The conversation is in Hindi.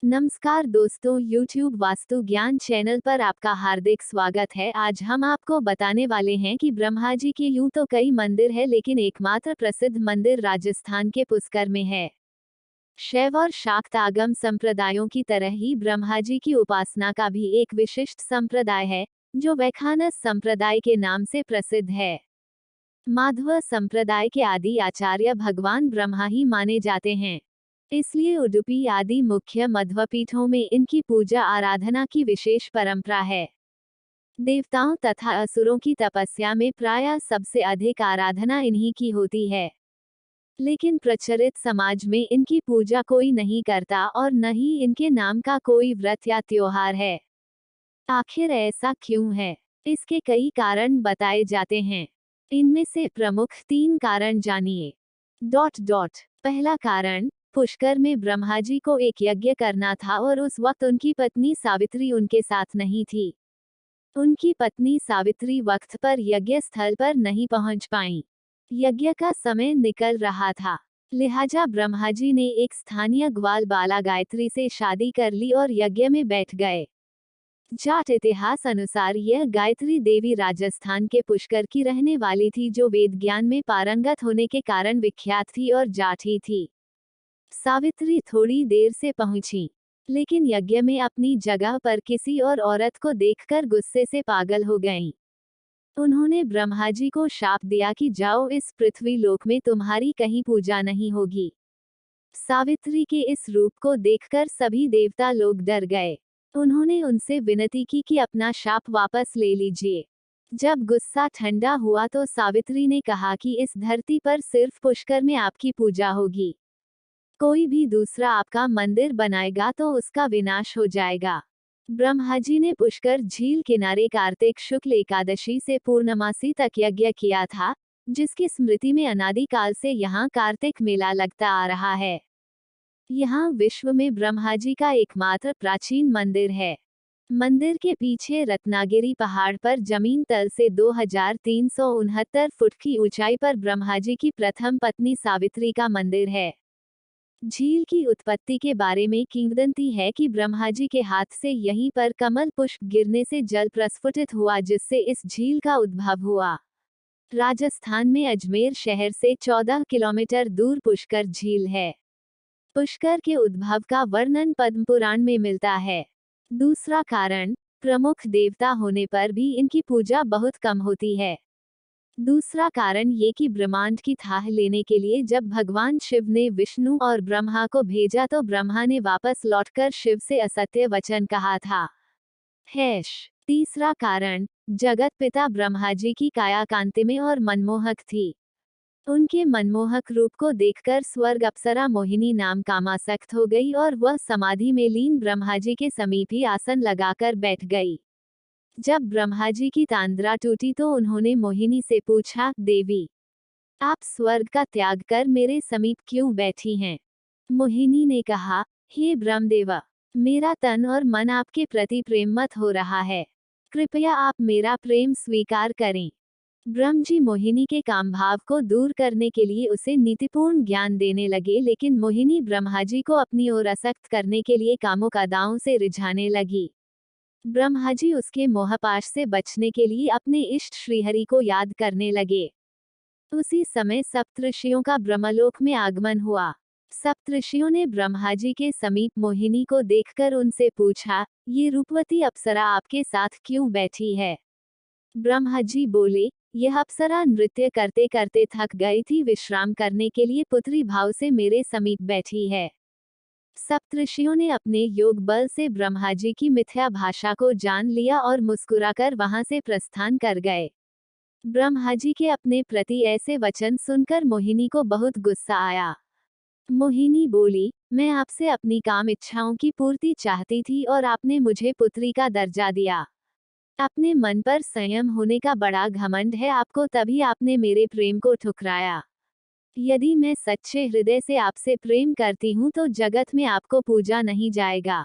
नमस्कार दोस्तों, YouTube वास्तु ज्ञान चैनल पर आपका हार्दिक स्वागत है। आज हम आपको बताने वाले हैं कि ब्रह्मा जी के यूं तो कई मंदिर है, लेकिन एकमात्र प्रसिद्ध मंदिर राजस्थान के पुष्कर में है। शैव और शाक्त आगम संप्रदायों की तरह ही ब्रह्मा जी की उपासना का भी एक विशिष्ट संप्रदाय है, जो वैखानस संप्रदाय के नाम से प्रसिद्ध है। माधव संप्रदाय के आदि आचार्य भगवान ब्रह्मा ही माने जाते हैं। इसलिए उडुपी आदि मुख्य मध्वपीठों में इनकी पूजा आराधना की विशेष परंपरा है। देवताओं तथा असुरों की तपस्या में प्रायः सबसे अधिक आराधना इन्हीं की होती है, लेकिन प्रचलित समाज में इनकी पूजा कोई नहीं करता और न ही इनके नाम का कोई व्रत या त्योहार है। आखिर ऐसा क्यों है? इसके कई कारण बताए जाते हैं। इनमें से प्रमुख 3 कारण जानिए। पहला कारण, पुष्कर में ब्रह्मा जी को एक यज्ञ करना था और उस वक्त उनकी पत्नी सावित्री उनके साथ नहीं थी। उनकी पत्नी सावित्री वक्त पर यज्ञ स्थल पर नहीं पहुंच पाईं। यज्ञ का समय निकल रहा था, लिहाजा ब्रह्मा जी ने एक स्थानीय ग्वाल बाला गायत्री से शादी कर ली और यज्ञ में बैठ गए। जाट इतिहास अनुसार यह गायत्री देवी राजस्थान के पुष्कर की रहने वाली थी, जो वेद ज्ञान में पारंगत होने के कारण विख्यात थी और जाट ही थी। सावित्री थोड़ी देर से पहुंची, लेकिन यज्ञ में अपनी जगह पर किसी और औरत को देखकर गुस्से से पागल हो गईं। उन्होंने ब्रह्मा जी को शाप दिया कि जाओ, इस पृथ्वी लोक में तुम्हारी कहीं पूजा नहीं होगी। सावित्री के इस रूप को देखकर सभी देवता लोग डर गए। उन्होंने उनसे विनती की कि अपना शाप वापस ले लीजिए। जब गुस्सा ठंडा हुआ तो सावित्री ने कहा कि इस धरती पर सिर्फ पुष्कर में आपकी पूजा होगी। कोई भी दूसरा आपका मंदिर बनाएगा तो उसका विनाश हो जाएगा। ब्रह्मा जी ने पुष्कर झील किनारे कार्तिक शुक्ल एकादशी से पूर्णमासी तक यज्ञ किया था, जिसकी स्मृति में अनादिकाल से यहाँ कार्तिक मेला लगता आ रहा है। यहाँ विश्व में ब्रह्मा जी का एकमात्र प्राचीन मंदिर है। मंदिर के पीछे रत्नागिरी पहाड़ पर जमीन तल से 2369 फुट की ऊंचाई पर ब्रह्मा जी की प्रथम पत्नी सावित्री का मंदिर है। झील की उत्पत्ति के बारे में किंवदंती है कि ब्रह्मा जी के हाथ से यहीं पर कमल पुष्प गिरने से जल प्रस्फुटित हुआ, जिससे इस झील का उद्भव हुआ। राजस्थान में अजमेर शहर से 14 किलोमीटर दूर पुष्कर झील है। पुष्कर के उद्भव का वर्णन पद्म पुराण में मिलता है। दूसरा कारण, प्रमुख देवता होने पर भी इनकी पूजा बहुत कम होती है। दूसरा कारण ये कि ब्रह्मांड की थाह लेने के लिए जब भगवान शिव ने विष्णु और ब्रह्मा को भेजा तो ब्रह्मा ने वापस लौटकर शिव से असत्य वचन कहा था। तीसरा कारण, जगत पिता ब्रह्मा जी की काया कांतिमय और मनमोहक थी। उनके मनमोहक रूप को देखकर स्वर्ग अप्सरा मोहिनी नाम कामासक्त हो गई और वह समाधि में लीन ब्रह्मा जी के समीप ही आसन लगाकर बैठ गई। जब ब्रह्मा जी की तांद्रा टूटी तो उन्होंने मोहिनी से पूछा, देवी, आप स्वर्ग का त्याग कर मेरे समीप क्यों बैठी हैं? मोहिनी ने कहा, हे ब्रह्मदेवा, मेरा तन और मन आपके प्रति प्रेममत हो रहा है। कृपया आप मेरा प्रेम स्वीकार करें। ब्रह्म जी मोहिनी के काम भाव को दूर करने के लिए उसे नीतिपूर्ण ज्ञान देने लगे, लेकिन मोहिनी ब्रह्मा जी को अपनी ओर आसक्त करने के लिए कामुक अदाओं से रिझाने लगी। ब्रह्मा जी उसके मोहपाश से बचने के लिए अपने इष्ट श्रीहरि को याद करने लगे। उसी समय सप्तऋषियों का ब्रह्मलोक में आगमन हुआ। सप्तऋषियों ने ब्रह्मा जी के समीप मोहिनी को देखकर उनसे पूछा, ये रूपवती अप्सरा आपके साथ क्यों बैठी है? ब्रह्मा जी बोले, यह अप्सरा नृत्य करते करते थक गई थी, विश्राम करने के लिए पुत्री भाव से मेरे समीप बैठी है। सप्तऋषियों ने अपने योग बल से ब्रह्मा जी की मिथ्या भाषा को जान लिया और मुस्कुराकर वहां से प्रस्थान कर गए। ब्रह्मा जी के अपने प्रति ऐसे वचन सुनकर मोहिनी को बहुत गुस्सा आया। मोहिनी बोली, मैं आपसे अपनी काम इच्छाओं की पूर्ति चाहती थी और आपने मुझे पुत्री का दर्जा दिया। अपने मन पर संयम होने का बड़ा घमंड है आपको, तभी आपने मेरे प्रेम को ठुकराया। यदि मैं सच्चे हृदय से आपसे प्रेम करती हूँ तो जगत में आपको पूजा नहीं जाएगा।